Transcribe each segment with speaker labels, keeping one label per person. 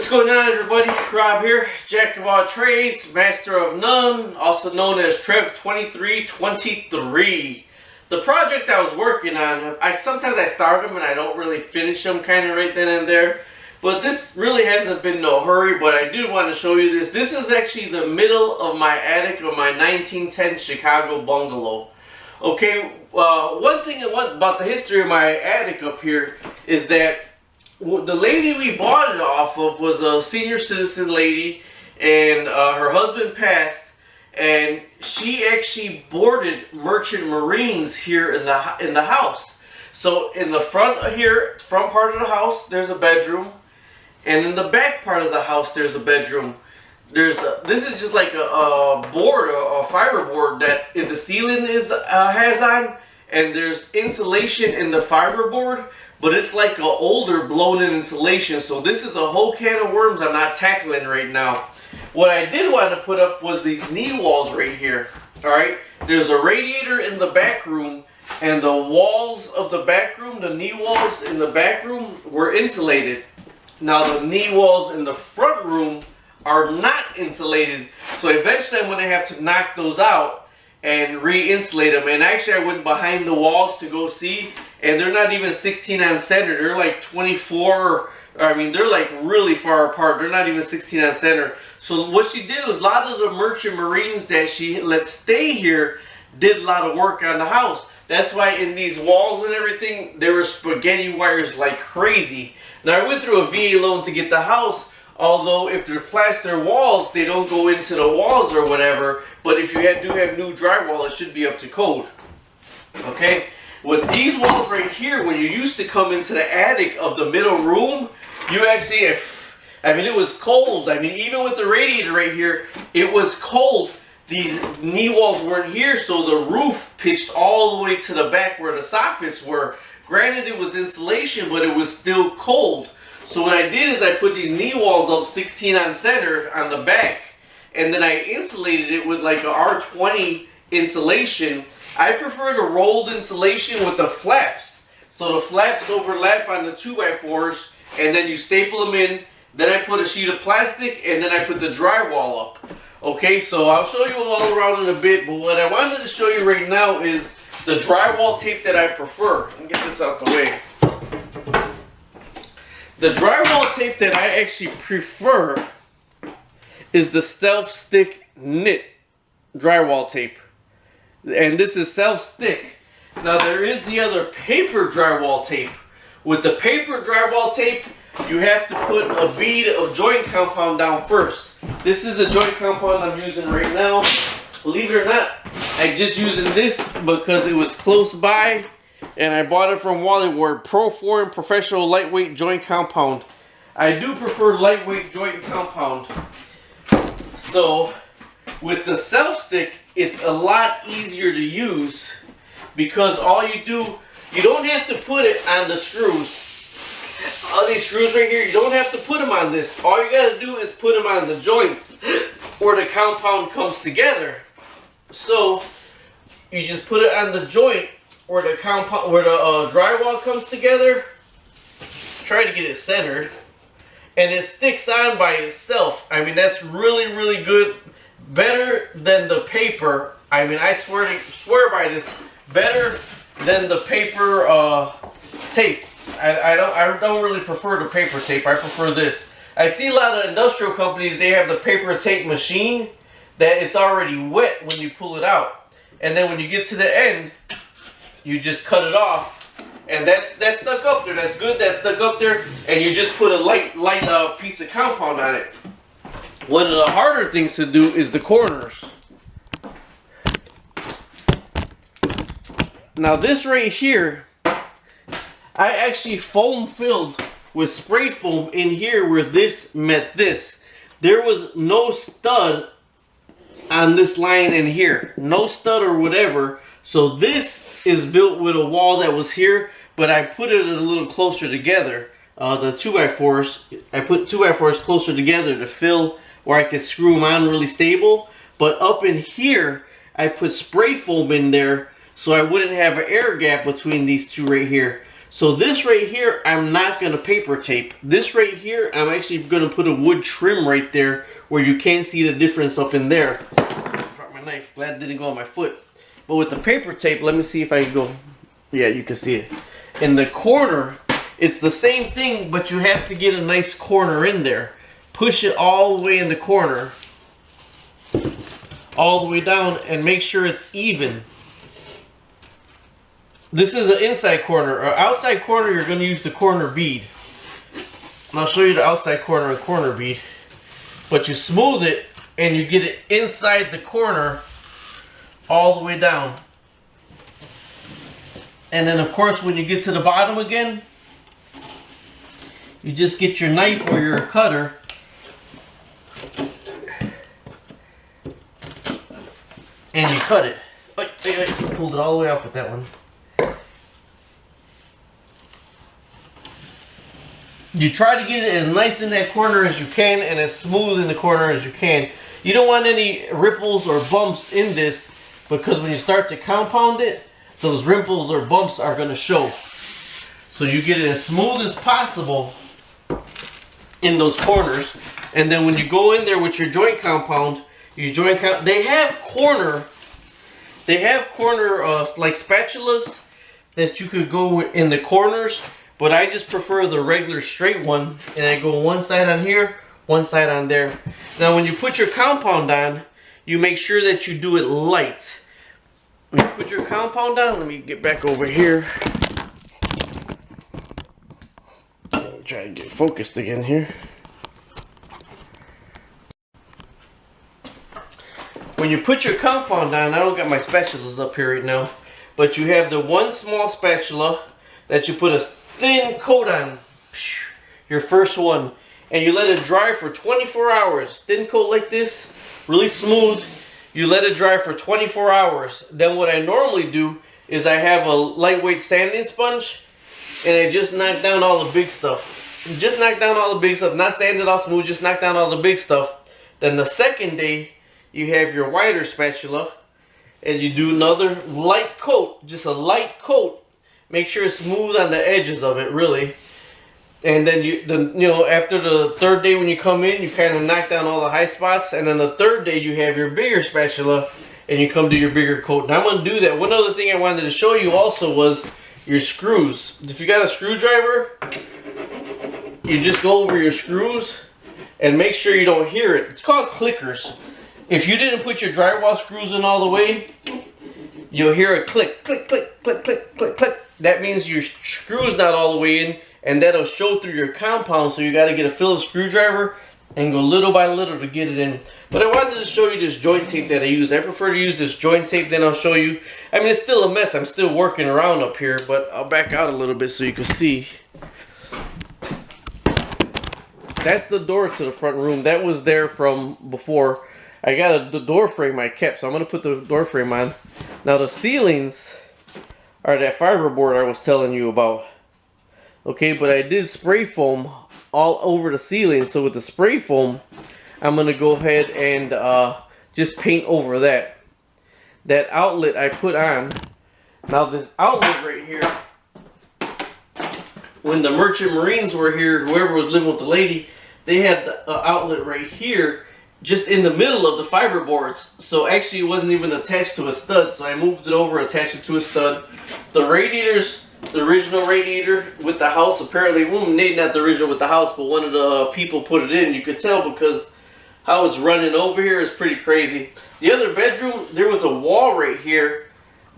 Speaker 1: going on, everybody? Rob here, jack of all trades, master of none, also known as Trev2323. The project I was working on, sometimes I start them and I don't really finish them kind of right then and there. But this really hasn't been no hurry, but I do want to show you this. This is actually the middle of my attic of my 1910 Chicago bungalow. Okay, one thing about the history of my attic up here is that the lady we bought it off of was a senior citizen lady, and her husband passed, and she actually boarded merchant marines here in the house. So in the front part of the house, there's a bedroom, and in the back part of the house, there's a bedroom. This is just like a board, a fiber board that the ceiling has on, and there's insulation in the fiber board. But it's like an older blown-in insulation, so this is a whole can of worms I'm not tackling right now. What I did want to put up was these knee walls right here. Alright, there's a radiator in the back room, and the walls of the back room, the knee walls in the back room, were insulated. Now the knee walls in the front room are not insulated, so eventually I'm going to have to knock those out and re-insulate them. And actually I went behind the walls to go see, and they're not even 16 on center. They're like 24, I mean they're like really far apart. They're not even 16 on center. So what she did was, a lot of the merchant marines that she let stay here did a lot of work on the house. That's why in these walls and everything there were spaghetti wires like crazy. Now I went through a VA loan to get the house, although if they're plaster walls, they don't go into the walls or whatever. But if you do have new drywall, it should be up to code. Okay? With these walls right here, when you used to come into the attic of the middle room, you actually, I mean, it was cold. I mean, even with the radiator right here, it was cold. These knee walls weren't here, so the roof pitched all the way to the back where the soffits were. Granted, it was insulation, but it was still cold. So what I did is I put these knee walls up 16 on center on the back, and then I insulated it with like a R20 insulation. I prefer the rolled insulation with the flaps. So the flaps overlap on the 2x4s, and then you staple them in. Then I put a sheet of plastic, and then I put the drywall up. Okay, so I'll show you all around in a bit, but what I wanted to show you right now is the drywall tape that I prefer. Let me get this out the way. The drywall tape that I actually prefer is the self-stick knit drywall tape. And this is self-stick. Now there is the other paper drywall tape. With the paper drywall tape, you have to put a bead of joint compound down first. This is the joint compound I'm using right now. Believe it or not, I'm just using this because it was close by, and I bought it from Wally Ward. Pro Form Professional Lightweight Joint Compound. I do prefer lightweight joint compound. So with the self-stick, it's a lot easier to use because all you do, you don't have to put it on the screws. All these screws right here, you don't have to put them on this. All you got to do is put them on the joints where the compound comes together. So you just put it on the joint where the compound, where the drywall comes together. Try to get it centered, and it sticks on by itself. I mean, that's really, really good. Better than the paper. I mean, I swear by this. Better than the paper tape. I don't really prefer the paper tape. I prefer this. I see a lot of industrial companies, they have the paper tape machine that it's already wet when you pull it out, and then when you get to the end, you just cut it off, and that's stuck up there. That's good. That's stuck up there, and you just put a light piece of compound on it. One of the harder things to do is the corners. Now this right here, I actually foam filled with spray foam in here where this met this. There was no stud on this line in here. No stud or whatever. So this is built with a wall that was here, but I put it a little closer together. The 2x4s, I put 2x4s closer together to fill where I could screw them on really stable. But up in here, I put spray foam in there so I wouldn't have an air gap between these two right here. So this right here, I'm not going to paper tape. This right here, I'm actually going to put a wood trim right there where you can't see the difference up in there. Drop my knife. Glad it didn't go on my foot. But with the paper tape, let me see if I can go. Yeah, you can see it. In the corner, it's the same thing, but you have to get a nice corner in there. Push it all the way in the corner. All the way down and make sure it's even. This is an inside corner. Or outside corner, you're going to use the corner bead. And I'll show you the outside corner and corner bead. But you smooth it and you get it inside the corner all the way down. And then of course when you get to the bottom again, you just get your knife or your cutter and you cut it. Wait, pulled it all the way off with that one. You try to get it as nice in that corner as you can and as smooth in the corner as you can. You don't want any ripples or bumps in this, because when you start to compound it, those ripples or bumps are going to show. So you get it as smooth as possible in those corners. And then when you go in there with your joint compound, they have corner like spatulas that you could go in the corners. But I just prefer the regular straight one, and I go one side on here, one side on there. Now when you put your compound on, you make sure that you do it light. When you put your compound on, let me get back over here. Try to get focused again here. When you put your compound on, I don't got my spatulas up here right now, but you have the one small spatula that you put a thin coat on, your first one, and you let it dry for 24 hours. Thin coat like this, really smooth. You let it dry for 24 hours. Then what I normally do is I have a lightweight sanding sponge and I just knock down all the big stuff. Just knock down all the big stuff, not sand it all smooth, just knock down all the big stuff. Then the second day you have your wider spatula and you do another light coat, just a light coat. Make sure it's smooth on the edges of it, really. And then after the third day when you come in, you kind of knock down all the high spots. And then the third day you have your bigger spatula and you come do your bigger coat. Now I'm going to do that. One other thing I wanted to show you also was your screws. If you got a screwdriver, you just go over your screws and make sure you don't hear it. It's called clickers. If you didn't put your drywall screws in all the way, you'll hear a click, click, click, click, click, click, click. That means your screw's not all the way in, and that'll show through your compound, so you got to get a Phillips screwdriver and go little by little to get it in. But I wanted to show you this joint tape that I use. I prefer to use this joint tape, then I'll show you. I mean, it's still a mess. I'm still working around up here, but I'll back out a little bit so you can see. That's the door to the front room. That was there from before. I got the door frame I kept, so I'm going to put the door frame on. Now the ceilings are that fiberboard I was telling you about. Okay, but I did spray foam all over the ceiling. So with the spray foam, I'm going to go ahead and just paint over that. That outlet I put on. Now this outlet right here, when the Merchant Marines were here, whoever was living with the lady, they had the outlet right here, just in the middle of the fiberboards. So actually it wasn't even attached to a stud, so I moved it over, attached it to a stud. The radiators, the original radiator with the house, apparently, well, maybe not the original with the house, but one of the people put it in. You could tell because how it's running over here is pretty crazy. The other bedroom, there was a wall right here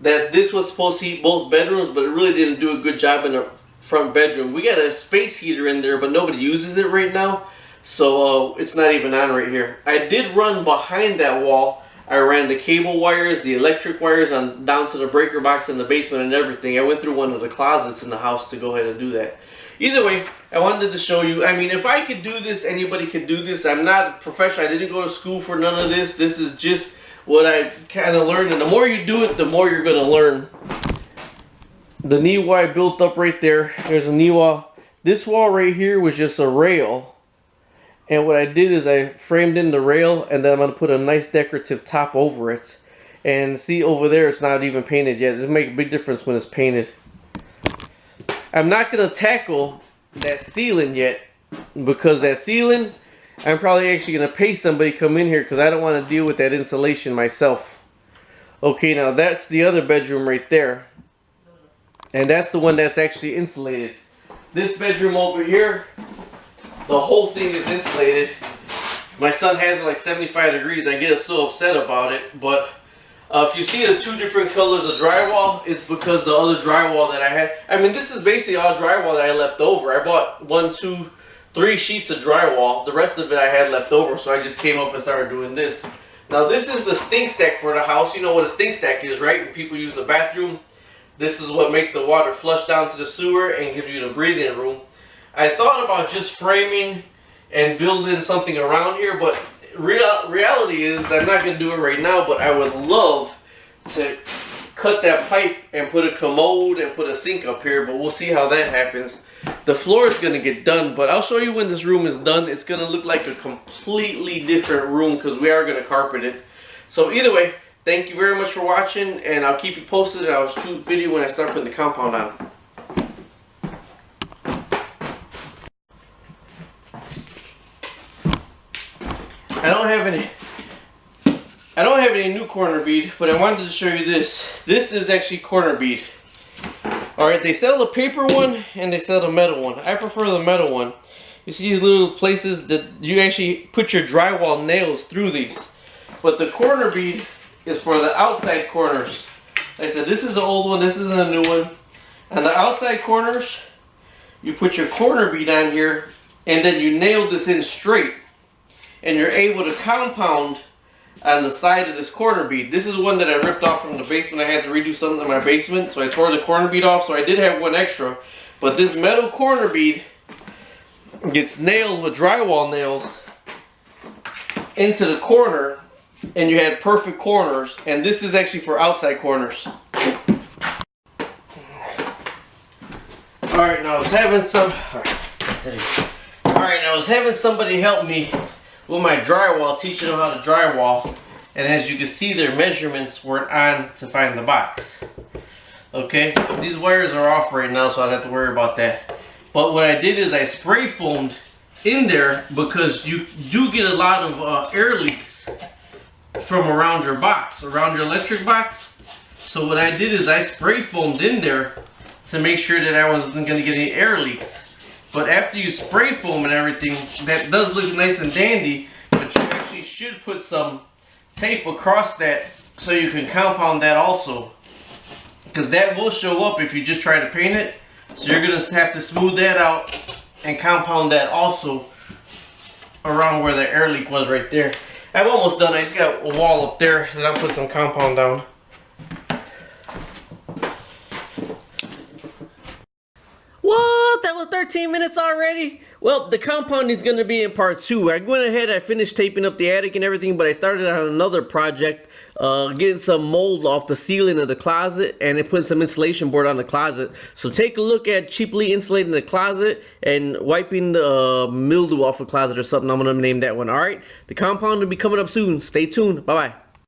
Speaker 1: that this was supposed to heat both bedrooms, but it really didn't do a good job in the front bedroom. We got a space heater in there, but nobody uses it right now. So it's not even on right here. I did run behind that wall. I ran the cable wires, the electric wires on down to the breaker box in the basement and everything. I went through one of the closets in the house to go ahead and do that. Either way, I wanted to show you. I mean, if I could do this, anybody could do this. I'm not a professional. I didn't go to school for none of this. This is just what I kind of learned. And the more you do it, the more you're going to learn. The knee wall I built up right there. There's a knee wall. This wall right here was just a rail. And what I did is I framed in the rail, and then I'm going to put a nice decorative top over it. And see over there, it's not even painted yet. It'll make a big difference when it's painted. I'm not going to tackle that ceiling yet, because that ceiling, I'm probably actually going to pay somebody to come in here because I don't want to deal with that insulation myself. Okay, now that's the other bedroom right there. And that's the one that's actually insulated. This bedroom over here, the whole thing is insulated. My son has it like 75 degrees. I get so upset about it. But if you see the two different colors of drywall, it's because the other drywall that I had. I mean, this is basically all drywall that I left over. I bought 1, 2, 3 sheets of drywall. The rest of it I had left over. So I just came up and started doing this. Now this is the stink stack for the house. You know what a stink stack is, right? When people use the bathroom. This is what makes the water flush down to the sewer and gives you the breathing room. I thought about just framing and building something around here, but reality is I'm not going to do it right now, but I would love to cut that pipe and put a commode and put a sink up here, but we'll see how that happens. The floor is going to get done, but I'll show you when this room is done. It's going to look like a completely different room because we are going to carpet it. So either way, thank you very much for watching, and I'll keep you posted. I'll shoot a video when I start putting the compound on. I don't have any new corner bead, but I wanted to show you this. This is actually corner bead. Alright, they sell the paper one and they sell the metal one. I prefer the metal one. You see these little places that you actually put your drywall nails through these. But the corner bead is for the outside corners. Like I said, this is the old one, this is the new one. And the outside corners, you put your corner bead on here and then you nail this in straight. And you're able to compound on the side of this corner bead. This is one that I ripped off from the basement. I had to redo something in my basement, so I tore the corner bead off, so I did have one extra. But this metal corner bead gets nailed with drywall nails into the corner, and you had perfect corners. And this is actually for outside corners. Alright, now I was having somebody help me with my drywall, teaching them how to drywall, and as you can see, their measurements weren't on to find the box. Okay, these wires are off right now, so I don't have to worry about that. But what I did is I spray foamed in there because you do get a lot of air leaks from around your box, around your electric box. So what I did is I spray foamed in there to make sure that I wasn't going to get any air leaks. But after you spray foam and everything, that does look nice and dandy, but you actually should put some tape across that so you can compound that also. Because that will show up if you just try to paint it. So you're going to have to smooth that out and compound that also around where the air leak was right there. I'm almost done. I just got a wall up there that I'll put some compound down. What? That was 13 minutes already? Well, the compounding is going to be in part 2. I went ahead, I finished taping up the attic and everything, but I started on another project, getting some mold off the ceiling of the closet, and then putting some insulation board on the closet. So take a look at cheaply insulating the closet and wiping the mildew off the closet or something. I'm going to name that one. Alright, the compound will be coming up soon. Stay tuned. Bye-bye.